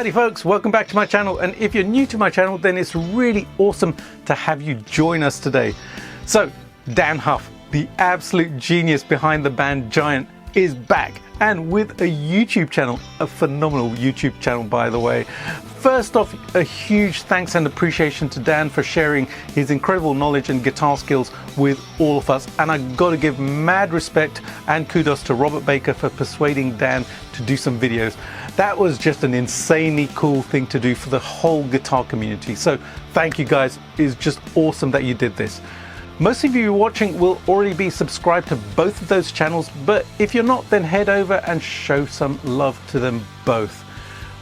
Howdy folks, welcome back to my channel, and if you're new to my channel then it's really awesome to have you join us today. So Dann Huff, the absolute genius behind the band Giant, is back and with a YouTube channel, a phenomenal YouTube channel by the way. First off, a huge thanks and appreciation to Dan for sharing his incredible knowledge and guitar skills with all of us, and I got to give mad respect and kudos to Robert Baker for persuading Dan to do some videos. That was just an insanely cool thing to do for the whole guitar community, so thank you guys. It's just awesome that you did this. Most of you watching will already be subscribed to both of those channels, but if you're not, then head over and show some love to them both.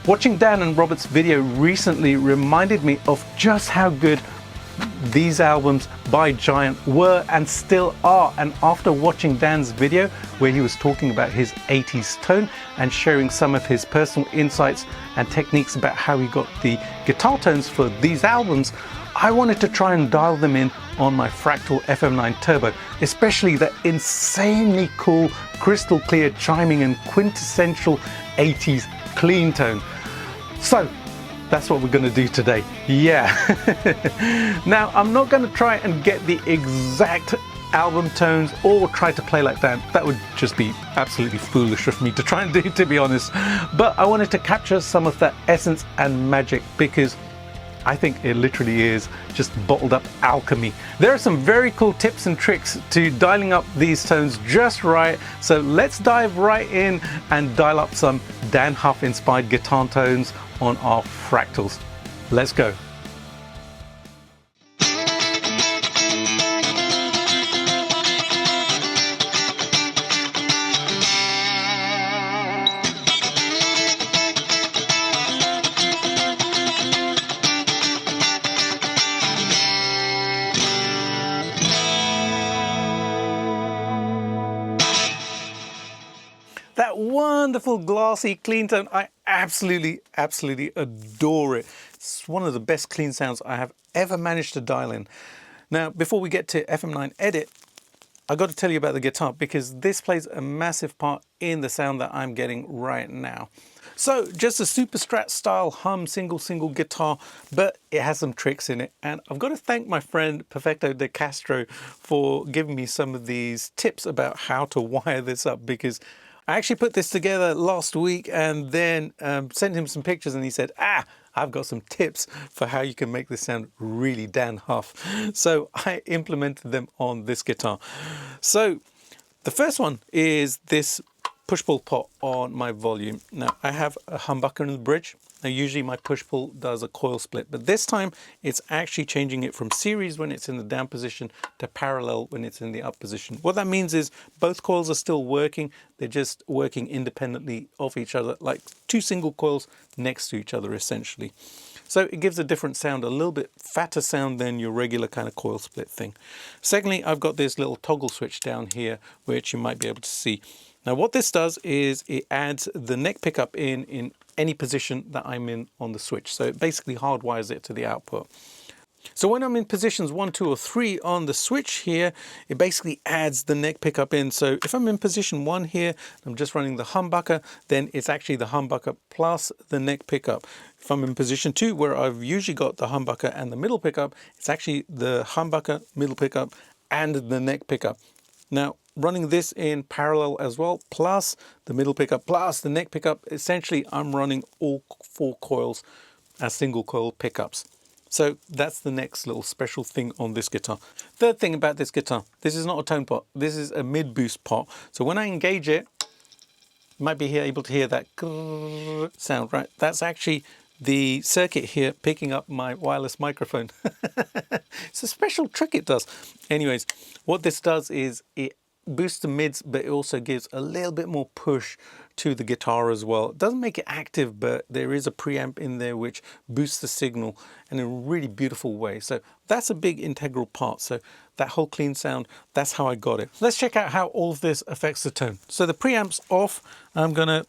Watching Dan and Robert's video recently reminded me of just how good these albums by Giant were and still are, and after watching Dan's video where he was talking about his 80s tone and sharing some of his personal insights and techniques about how he got the guitar tones for these albums, I wanted to try and dial them in on my Fractal FM9 Turbo, especially the insanely cool crystal clear chiming and quintessential 80s clean tone. So that's what we're going to do today. Yeah. Now I'm not going to try and get the exact album tones or try to play like that. That would just be absolutely foolish of me to try and do, to be honest. But I wanted to capture some of that essence and magic because I think it literally is just bottled up alchemy. There are some very cool tips and tricks to dialing up these tones just right. So let's dive right in and dial up some Dann Huff inspired guitar tones on our Fractals. Let's go. That wonderful glassy clean tone, I absolutely adore it. It's one of the best clean sounds I have ever managed to dial in. Now, before we get to FM9 Edit, I got to tell you about the guitar because this plays a massive part in the sound that I'm getting right now. So just a super strat style hum single guitar, but it has some tricks in it, and I've got to thank my friend Perfecto De Castro for giving me some of these tips about how to wire this up, because I actually put this together last week and then sent him some pictures, and he said, I've got some tips for how you can make this sound really Dann Huff. So I implemented them on this guitar. So the first one is this push-pull pot on my volume. Now I have a humbucker in the bridge. Now usually my push-pull does a coil split, but this time it's actually changing it from series when it's in the down position to parallel when it's in the up position. What that means is both coils are still working, they're just working independently of each other, like two single coils next to each other essentially. So it gives a different sound, a little bit fatter sound than your regular kind of coil split thing. Secondly, I've got this little toggle switch down here, which you might be able to see. Now what this does is it adds the neck pickup in any position that I'm in on the switch. So it basically hardwires it to the output. So when I'm in positions 1, 2 or 3 on the switch here, it basically adds the neck pickup in. So if I'm in position 1 here, I'm just running the humbucker, then it's actually the humbucker plus the neck pickup. If I'm in position 2, where I've usually got the humbucker and the middle pickup, it's actually the humbucker, middle pickup and the neck pickup. Now running this in parallel as well, plus the middle pickup, plus the neck pickup, essentially I'm running all 4 coils as single coil pickups. So that's the next little special thing on this guitar. Third thing about this guitar, this is not a tone pot, this is a mid boost pot. So when I engage it, you might be able to hear that sound, right? That's actually the circuit here picking up my wireless microphone. It's a special trick it does. Anyways, what this does is it boosts the mids, but it also gives a little bit more push to the guitar as well. It doesn't make it active, but there is a preamp in there which boosts the signal in a really beautiful way. So that's a big integral part. So that whole clean sound, that's how I got it. Let's check out how all of this affects the tone. So the preamp's off. I'm gonna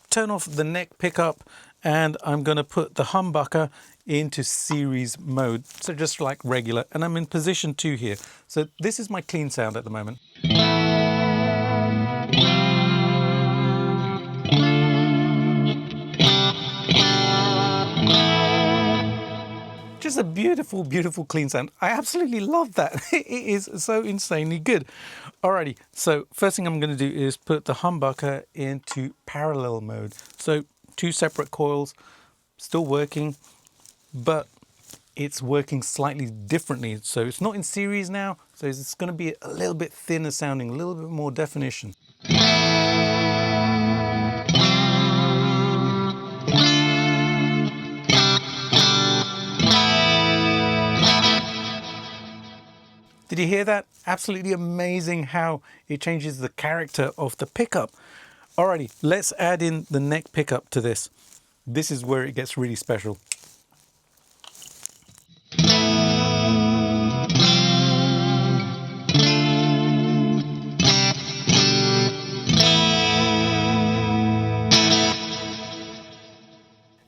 turn off the neck pickup and I'm gonna put the humbucker into series mode, so just like regular, and I'm in position 2 here. So this is my clean sound at the moment. Just a beautiful, beautiful clean sound. I absolutely love that. It is so insanely good. Alrighty, so first thing I'm going to do is put the humbucker into parallel mode. So 2 separate coils, still working, but it's working slightly differently. So it's not in series now, so it's going to be a little bit thinner sounding, a little bit more definition. Did you hear that? Absolutely amazing how it changes the character of the pickup. Alrighty, let's add in the neck pickup to this. This is where it gets really special.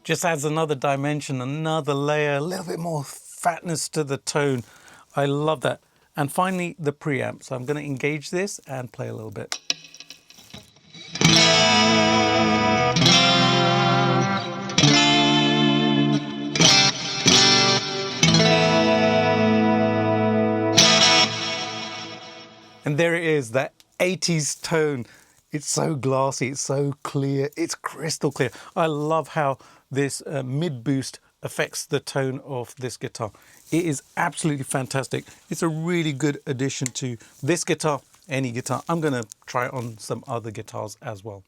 Just adds another dimension, another layer, a little bit more fatness to the tone. I love that. And finally, the preamp. So I'm going to engage this and play a little bit. And there it is, that 80s tone. It's so glassy, it's so clear, it's crystal clear. I love how this mid boost affects the tone of this guitar. It is absolutely fantastic. It's a really good addition to this guitar, any guitar. I'm going to try it on some other guitars as well.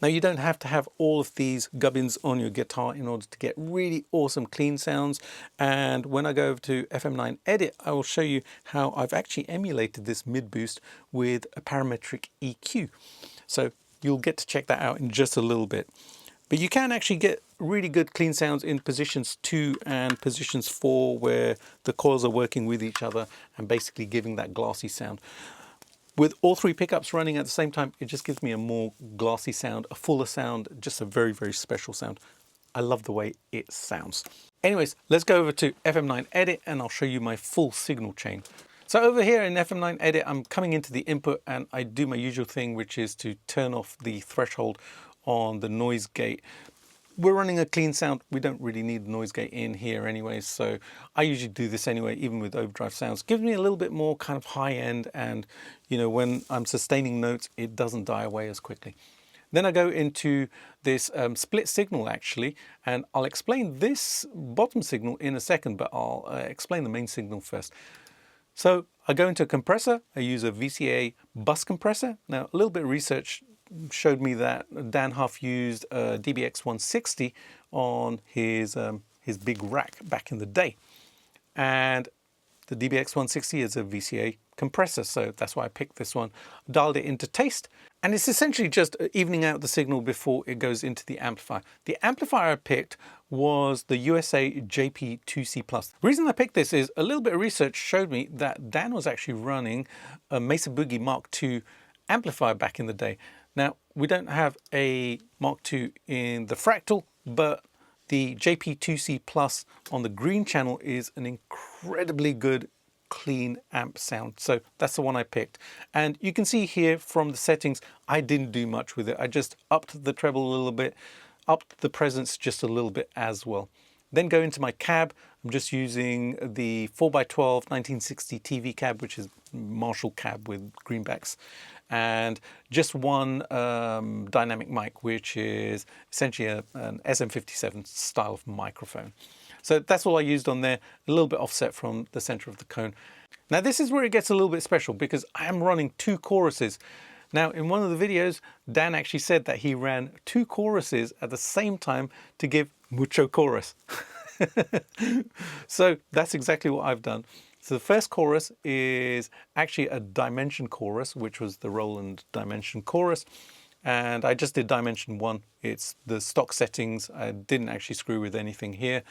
Now, you don't have to have all of these gubbins on your guitar in order to get really awesome clean sounds. And when I go over to FM9 Edit, I will show you how I've actually emulated this mid boost with a parametric EQ. So you'll get to check that out in just a little bit. But you can actually get really good clean sounds in positions 2 and positions 4, where the coils are working with each other and basically giving that glassy sound. With all 3 pickups running at the same time, it just gives me a more glassy sound, a fuller sound, just a very, very special sound. I love the way it sounds. Anyways, let's go over to FM9 Edit and I'll show you my full signal chain. So over here in FM9 Edit, I'm coming into the input and I do my usual thing, which is to turn off the threshold on the noise gate. We're running a clean sound. We don't really need the noise gate in here anyway, so I usually do this anyway, even with overdrive sounds. Gives me a little bit more kind of high end, and you know, when I'm sustaining notes, it doesn't die away as quickly. Then I go into this split signal actually, and I'll explain this bottom signal in a second, but I'll explain the main signal first. So I go into a compressor. I use a VCA bus compressor. Now, a little bit of research showed me that Dann Huff used a DBX 160 on his big rack back in the day. And the DBX 160 is a VCA compressor, so that's why I picked this one. Dialed it into taste, and it's essentially just evening out the signal before it goes into the amplifier. The amplifier I picked was the USA JP2C+. The reason I picked this is a little bit of research showed me that Dan was actually running a Mesa Boogie Mark II amplifier back in the day. Now, we don't have a Mark II in the Fractal, but the JP2C Plus on the green channel is an incredibly good clean amp sound. So that's the one I picked. And you can see here from the settings, I didn't do much with it. I just upped the treble a little bit, upped the presence just a little bit as well. Then go into my cab. I'm just using the 4x12 1960 TV cab, which is Marshall cab with greenbacks, and just one dynamic mic, which is essentially an SM57 style of microphone. So that's all I used on there, a little bit offset from the center of the cone. Now this is where it gets a little bit special because I am running 2 choruses. Now in one of the videos, Dan actually said that he ran 2 choruses at the same time to give Mucho CHORUS. So that's exactly what I've done. So the first chorus is actually a dimension chorus, which was the Roland dimension chorus. And I just did dimension 1. It's the stock settings. I didn't actually screw with anything here.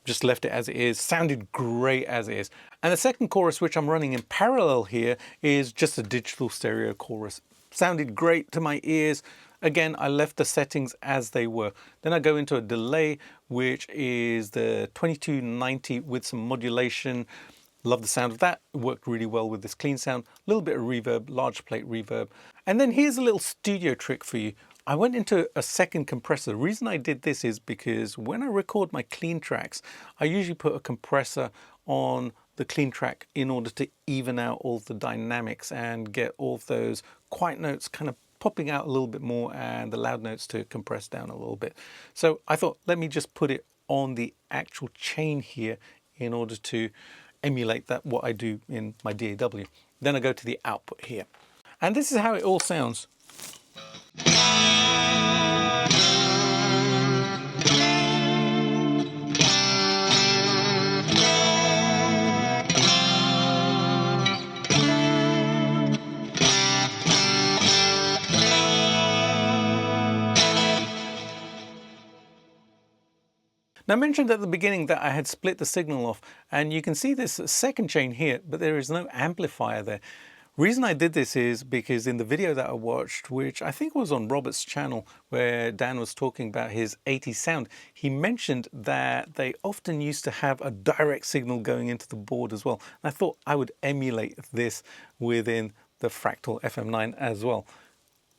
Just left it as it is. Sounded great as it is. And the second chorus, which I'm running in parallel here, is just a digital stereo chorus. Sounded great to my ears. Again, I left the settings as they were. Then I go into a delay, which is the 2290 with some modulation. Love the sound of that. It worked really well with this clean sound. A little bit of reverb, large plate reverb. And then here's a little studio trick for you. I went into a second compressor. The reason I did this is because when I record my clean tracks, I usually put a compressor on the clean track in order to even out all the dynamics and get all of those quiet notes kind of popping out a little bit more and the loud notes to compress down a little bit. So I thought, let me just put it on the actual chain here in order to emulate that what I do in my DAW. Then I go to the output here. And this is how it all sounds. Now I mentioned at the beginning that I had split the signal off, and you can see this second chain here, but there is no amplifier there. Reason I did this is because in the video that I watched, which I think was on Robert's channel, where Dan was talking about his 80s sound, he mentioned that they often used to have a direct signal going into the board as well. And I thought I would emulate this within the Fractal FM9 as well.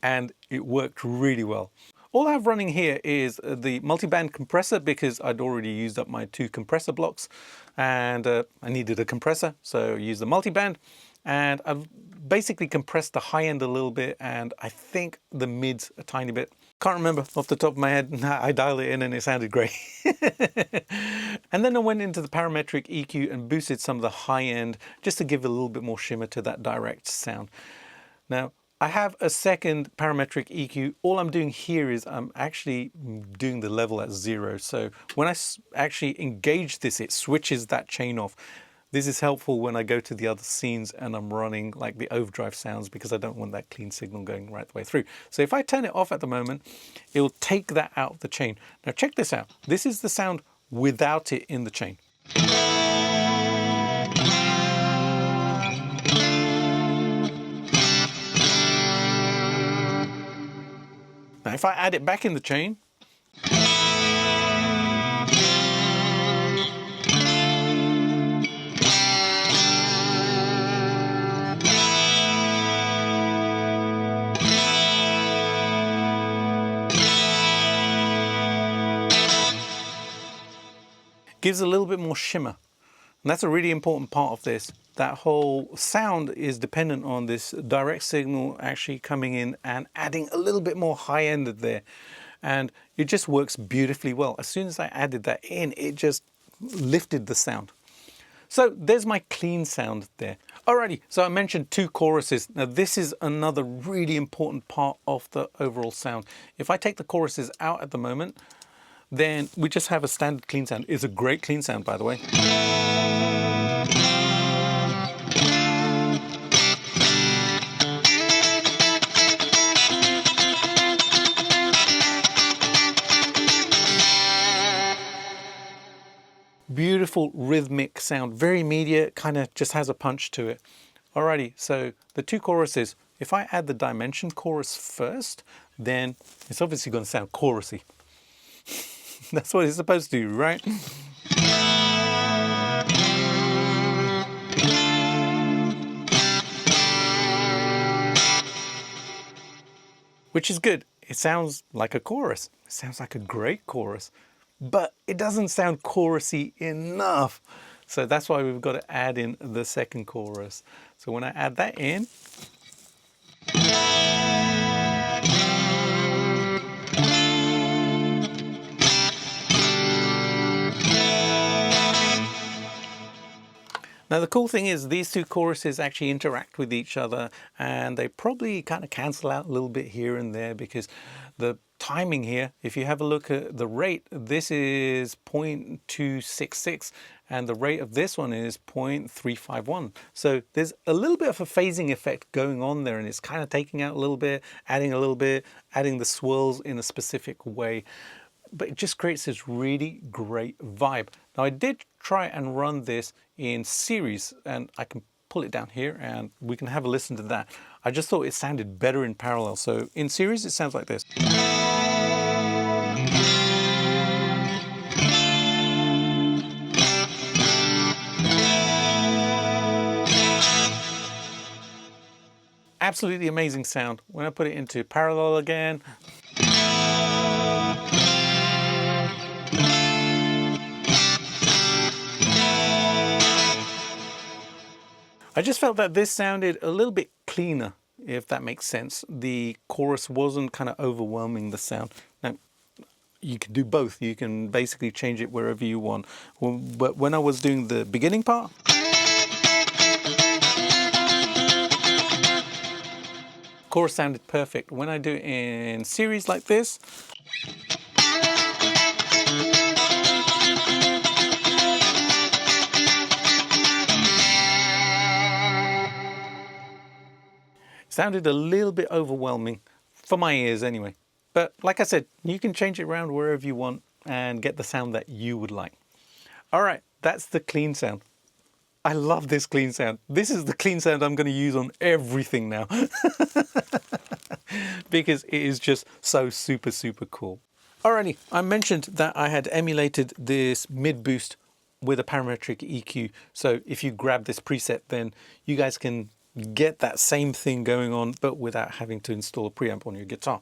And it worked really well. All I have running here is the multiband compressor because I'd already used up my 2 compressor blocks and I needed a compressor, so I used the multiband. And I've basically compressed the high end a little bit and I think the mids a tiny bit. Can't remember off the top of my head. I dialed it in and it sounded great. And then I went into the parametric EQ and boosted some of the high end just to give a little bit more shimmer to that direct sound. Now, I have a second parametric EQ. All I'm doing here is I'm actually doing the level at 0. So when I actually engage this, it switches that chain off. This is helpful when I go to the other scenes and I'm running like the overdrive sounds because I don't want that clean signal going right the way through. So if I turn it off at the moment, it will take that out of the chain. Now check this out. This is the sound without it in the chain. Now if I add it back in the chain, gives a little bit more shimmer. And that's a really important part of this. That whole sound is dependent on this direct signal actually coming in and adding a little bit more high end there. And it just works beautifully well. As soon as I added that in, it just lifted the sound. So there's my clean sound there. Alrighty, so I mentioned 2 choruses. Now this is another really important part of the overall sound. If I take the choruses out at the moment, then we just have a standard clean sound. It's a great clean sound, by the way. Beautiful rhythmic sound, very immediate, kind of just has a punch to it. Alrighty, so the 2 choruses. If I add the dimension chorus first, then it's obviously going to sound chorusy. That's what it's supposed to do, right? Which is good. It sounds like a chorus. It sounds like a great chorus, but it doesn't sound chorusy enough. So that's why we've got to add in the second chorus. So when I add that in, now the cool thing is these 2 choruses actually interact with each other and they probably kind of cancel out a little bit here and there because the timing here, if you have a look at the rate, this is 0.266 and the rate of this one is 0.351. So there's a little bit of a phasing effect going on there and it's kind of taking out a little bit, adding the swirls in a specific way. But it just creates this really great vibe. Now I did try and run this in series and I can pull it down here and we can have a listen to that. I just thought it sounded better in parallel. So in series it sounds like this. absolutely amazing sound. When I put it into parallel again, I just felt that this sounded a little bit cleaner, if that makes sense. The chorus wasn't kind of overwhelming the sound. Now, you can do both. You can basically change it wherever you want. But when I was doing the beginning part, chorus sounded perfect. When I do it in series like this, sounded a little bit overwhelming, for my ears anyway. But like I said, you can change it around wherever you want and get the sound that you would like. All right, that's the clean sound. I love this clean sound. This is the clean sound I'm going to use on everything now. Because it is just so super, super cool. Alrighty, I mentioned that I had emulated this mid boost with a parametric EQ. So if you grab this preset, then you guys can get that same thing going on, but without having to install a preamp on your guitar.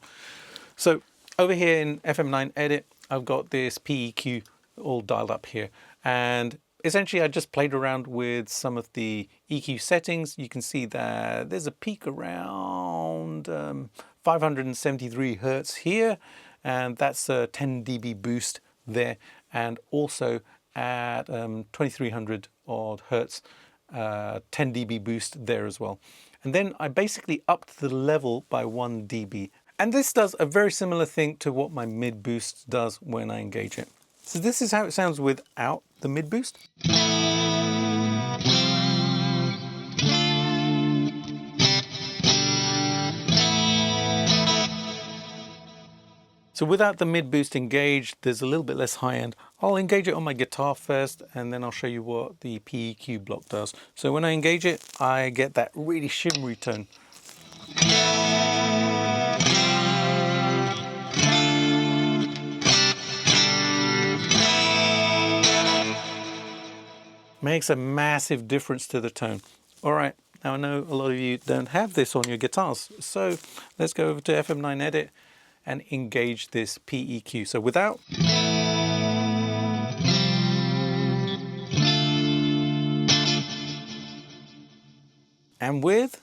So over here in FM9 Edit, I've got this PEQ all dialed up here. And essentially I just played around with some of the EQ settings. You can see that there's a peak around 573 Hertz here. And that's a 10 dB boost there. And also at 2300 odd Hertz, 10 dB boost there as well. And then I basically upped the level by 1 dB. And this does a very similar thing to what my mid boost does when I engage it. So this is how it sounds without the mid boost. So without the mid boost engaged, there's a little bit less high end. I'll engage it on my guitar first, and then I'll show you what the PEQ block does. So when I engage it, I get that really shimmery tone. Makes a massive difference to the tone. All right, now I know a lot of you don't have this on your guitars. So let's go over to FM9 Edit and engage this PEQ. So without. And with.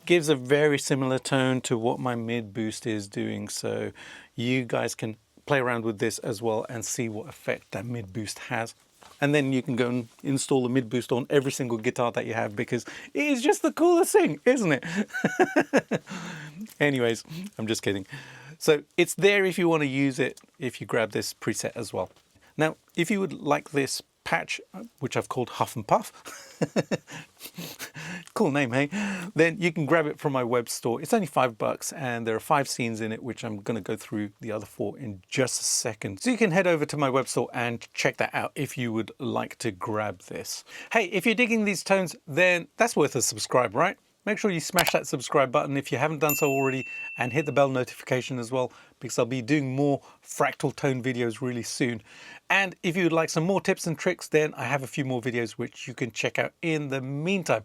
Gives a very similar tone to what my mid boost is doing. So you guys can play around with this as well and see what effect that mid boost has. And then you can go and install the mid boost on every single guitar that you have, because it is just the coolest thing, isn't it? Anyways, I'm just kidding. So it's there if you want to use it, if you grab this preset as well. Now, if you would like this patch, which I've called Huff and Puff, cool name, hey? Then you can grab it from my web store. It's only $5 and there are 5 scenes in it, which I'm going to go through the other 4 in just a second. So you can head over to my web store and check that out if you would like to grab this. Hey, if you're digging these tones, then that's worth a subscribe, right? Make sure you smash that subscribe button if you haven't done so already, and hit the bell notification as well, because I'll be doing more fractal tone videos really soon. And if you'd like some more tips and tricks, then I have a few more videos which you can check out in the meantime.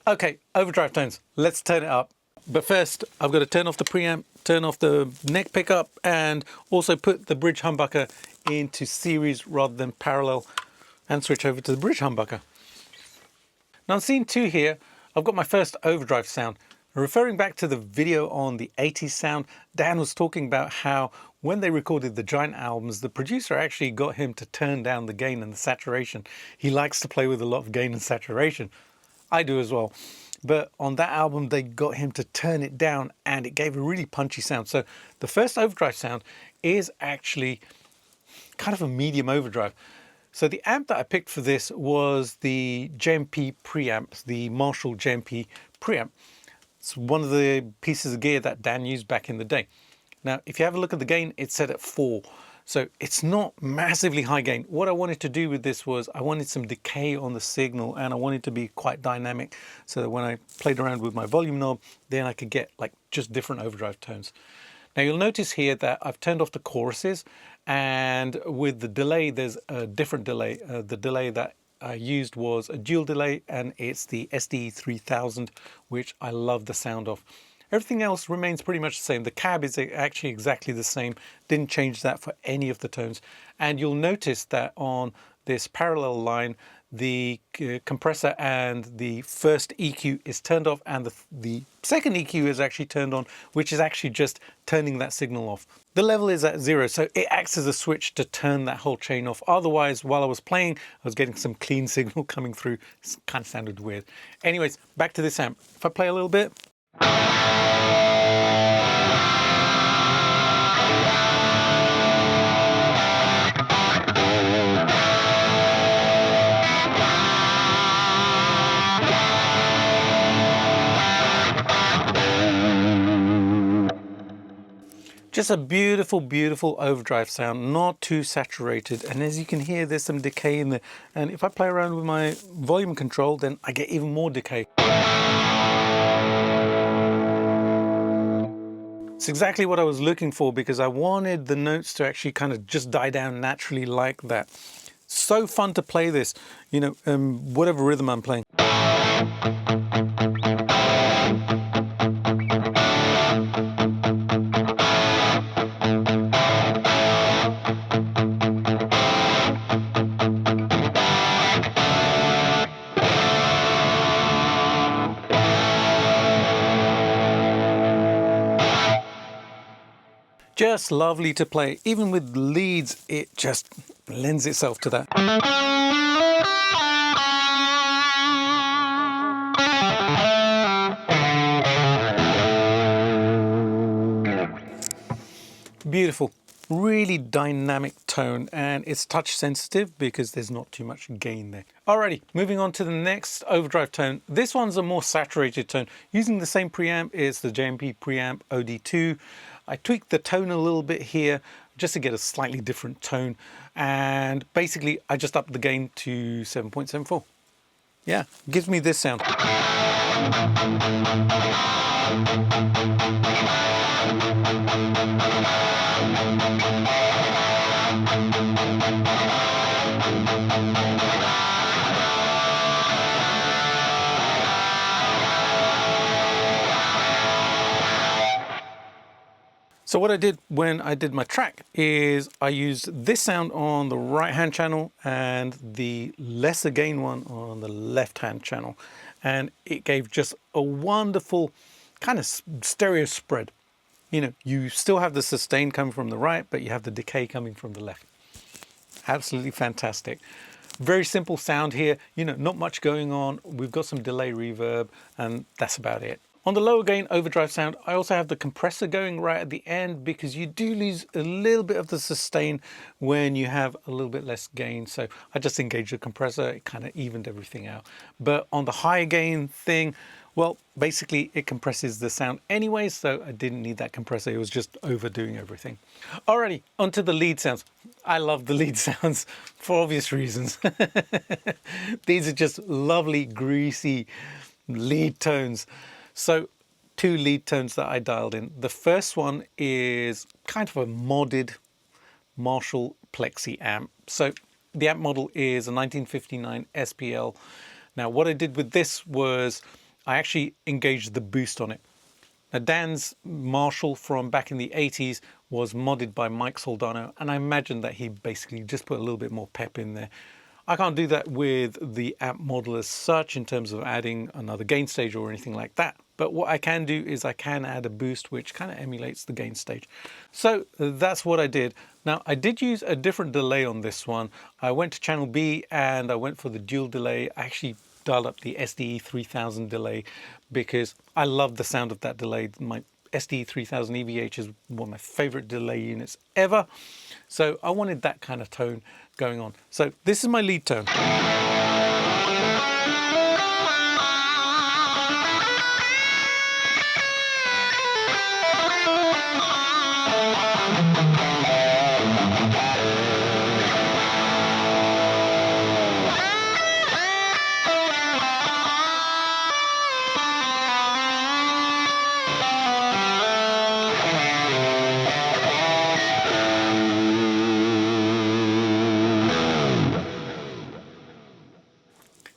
Okay, overdrive tones, let's turn it up. But first, I've got to turn off the preamp, turn off the neck pickup, and also put the bridge humbucker into series rather than parallel, and switch over to the bridge humbucker. Now on scene 2 here, I've got my first overdrive sound. Referring back to the video on the 80s sound, Dan was talking about how when they recorded the Giant albums, the producer actually got him to turn down the gain and the saturation. He likes to play with a lot of gain and saturation. I do as well. But on that album, they got him to turn it down, and it gave a really punchy sound. So the first overdrive sound is actually kind of a medium overdrive. So the amp that I picked for this was the JMP preamp, the Marshall JMP preamp. It's one of the pieces of gear that Dan used back in the day. Now, if you have a look at the gain, it's set at 4. So it's not massively high gain. What I wanted to do with this was I wanted some decay on the signal, and I wanted to be quite dynamic so that when I played around with my volume knob, then I could get like just different overdrive tones. Now you'll notice here that I've turned off the choruses, and with the delay there's a different delay. The delay that I used was a dual delay, and it's the SD3000, which I love the sound of. Everything else remains pretty much the same. The cab is actually exactly the same. Didn't change that for any of the tones. And you'll notice that on this parallel line, the compressor and the first EQ is turned off, and the second EQ is actually turned on, which is actually just turning that signal off. The level is at 0, so it acts as a switch to turn that whole chain off. Otherwise, while I was playing, I was getting some clean signal coming through. It kind of sounded weird. Anyways, back to this amp. If I play a little bit. Just a beautiful, beautiful overdrive sound, not too saturated. And as you can hear, there's some decay in there. And if I play around with my volume control, then I get even more decay. It's exactly what I was looking for, because I wanted the notes to actually kind of just die down naturally like that. So fun to play this, you know, whatever rhythm I'm playing. Just lovely to play. Even with leads, it just lends itself to that. Beautiful, really dynamic tone, and it's touch sensitive because there's not too much gain there. Alrighty, moving on to the next overdrive tone. This one's a more saturated tone. Using the same preamp is the JMP preamp OD2. I tweaked the tone a little bit here just to get a slightly different tone, and basically I just upped the gain to 7.74. Yeah, gives me this sound. So what I did when I did my track is I used this sound on the right hand channel and the lesser gain one on the left hand channel, and it gave just a wonderful kind of stereo spread. You know, you still have the sustain coming from the right, but you have the decay coming from the left. Absolutely fantastic. Very simple sound here, you know, not much going on. We've got some delay reverb, and that's about it. On the lower gain overdrive sound, I also have the compressor going right at the end, because you do lose a little bit of the sustain when you have a little bit less gain. So I just engaged the compressor, it kind of evened everything out. But on the higher gain thing, well, basically it compresses the sound anyway, so I didn't need that compressor. It was just overdoing everything. Alrighty, onto the lead sounds. I love the lead sounds for obvious reasons. These are just lovely, greasy lead tones. So 2 lead tones that I dialed in. The first one is kind of a modded Marshall Plexi amp. So the amp model is a 1959 SPL. Now what I did with this was I actually engaged the boost on it. Now Dan's Marshall from back in the 80s was modded by Mike Soldano, and I imagine that he basically just put a little bit more pep in there. I can't do that with the amp model as such in terms of adding another gain stage or anything like that. But what I can do is I can add a boost which kind of emulates the gain stage. So that's what I did. Now I did use a different delay on this one. I went to channel B and I went for the dual delay. I actually dialed up the SDE3000 delay because I love the sound of that delay. My SDE3000 EVH is one of my favorite delay units ever. So I wanted that kind of tone going on. So this is my lead tone.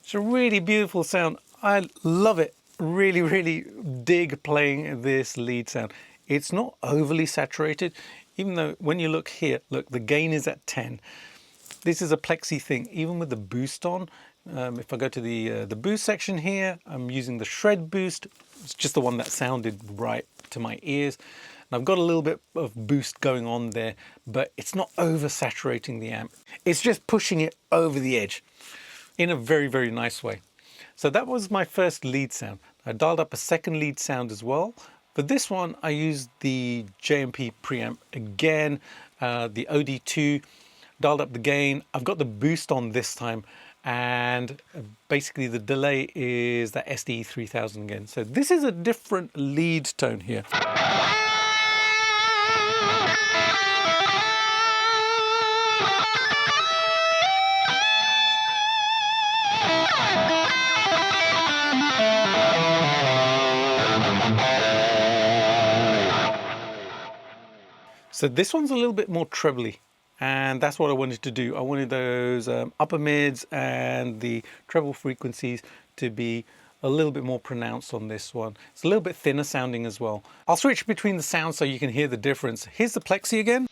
It's a really beautiful sound. I love it. Really, really dig playing this lead sound. It's not overly saturated, even though when you look here, look, the gain is at 10. This is a Plexi thing, even with the boost on. If I go to the boost section here, I'm using the shred boost. It's just the one that sounded right to my ears. And I've got a little bit of boost going on there, but it's not oversaturating the amp. It's just pushing it over the edge in a very, very nice way. So that was my first lead sound. I dialed up a second lead sound as well. For this one, I used the JMP preamp again, the OD2, dialed up the gain. I've got the boost on this time, and basically the delay is that SDE 3000 again. So this is a different lead tone here. So this one's a little bit more trebly, and that's what I wanted to do. I wanted those upper mids and the treble frequencies to be a little bit more pronounced on this one. It's a little bit thinner sounding as well. I'll switch between the sounds so you can hear the difference. Here's the Plexi again.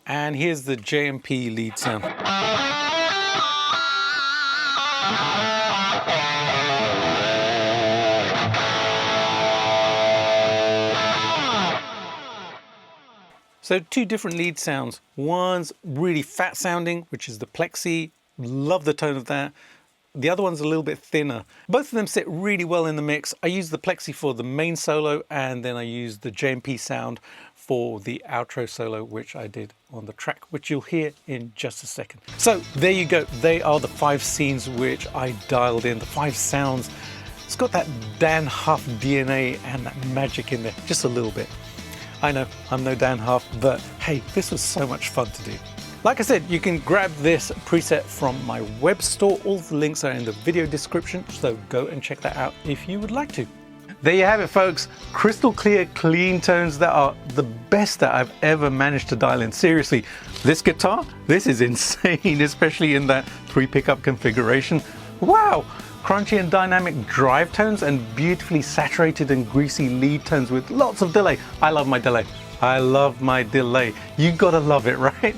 And here's the JMP lead sound. So two different lead sounds. One's really fat sounding, which is the Plexi. Love the tone of that. The other one's a little bit thinner. Both of them sit really well in the mix. I use the Plexi for the main solo, and then I use the JMP sound for the outro solo, which I did on the track, which you'll hear in just a second. So there you go. They are the 5 scenes which I dialed in, the 5 sounds. It's got that Dann Huff DNA and that magic in there, just a little bit. I know, I'm no Dann Huff, but hey, this was so much fun to do. Like I said, you can grab this preset from my web store. All the links are in the video description, so go and check that out if you would like to. There you have it, folks. Crystal clear, clean tones that are the best that I've ever managed to dial in. Seriously, this guitar, this is insane, especially in that 3 pickup configuration. Wow! Crunchy and dynamic drive tones and beautifully saturated and greasy lead tones with lots of delay. I love my delay. I love my delay. You gotta love it, right?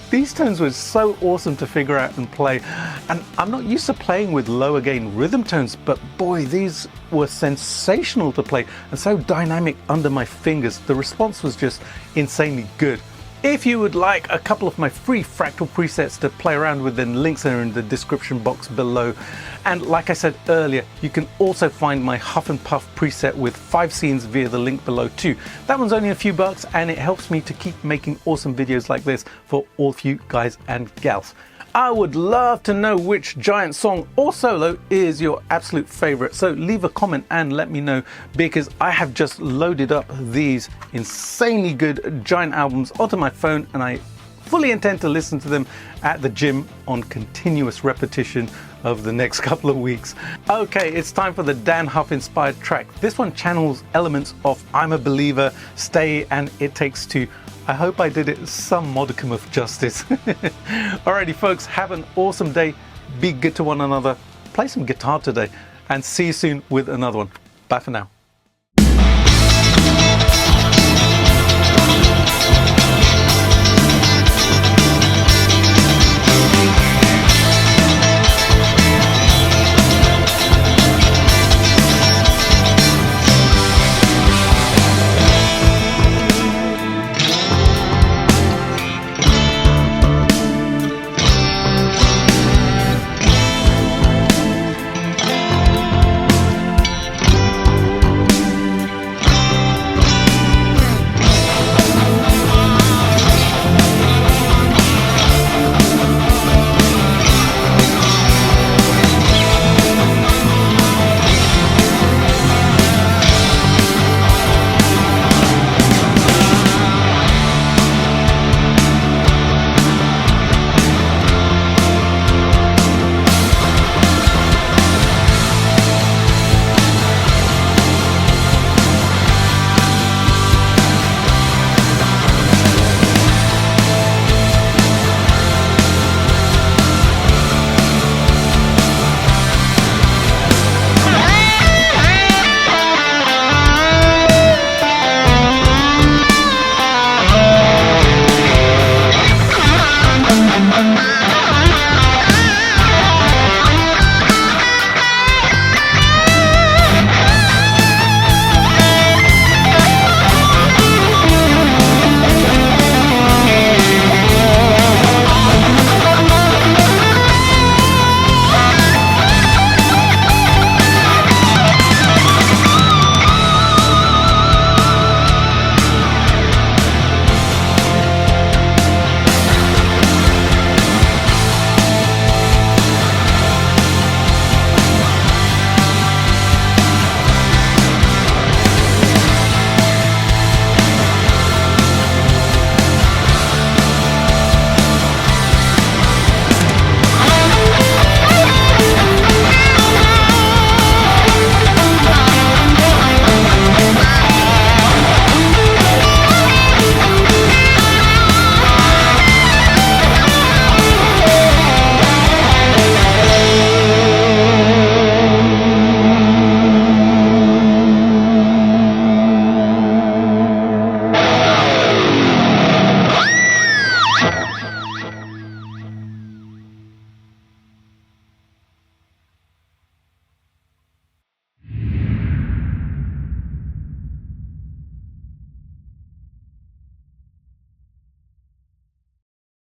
These tones were so awesome to figure out and play. And I'm not used to playing with lower gain rhythm tones, but boy, these were sensational to play and so dynamic under my fingers. The response was just insanely good. If you would like a couple of my free Fractal presets to play around with, then links are in the description box below. And like I said earlier, you can also find my Huff and Puff preset with 5 scenes via the link below too. That one's only a few bucks, and it helps me to keep making awesome videos like this for all of you guys and gals. I would love to know which Giant song or solo is your absolute favorite, so leave a comment and let me know, because I have just loaded up these insanely good Giant albums onto my phone, and I fully intend to listen to them at the gym on continuous repetition over the next couple of weeks. Okay, it's time for the Dann Huff inspired track. This one channels elements of I'm a Believer, Stay, and It Takes Two. I hope I did it some modicum of justice. Alrighty folks, have an awesome day. Be good to one another. Play some guitar today, and see you soon with another one. Bye for now.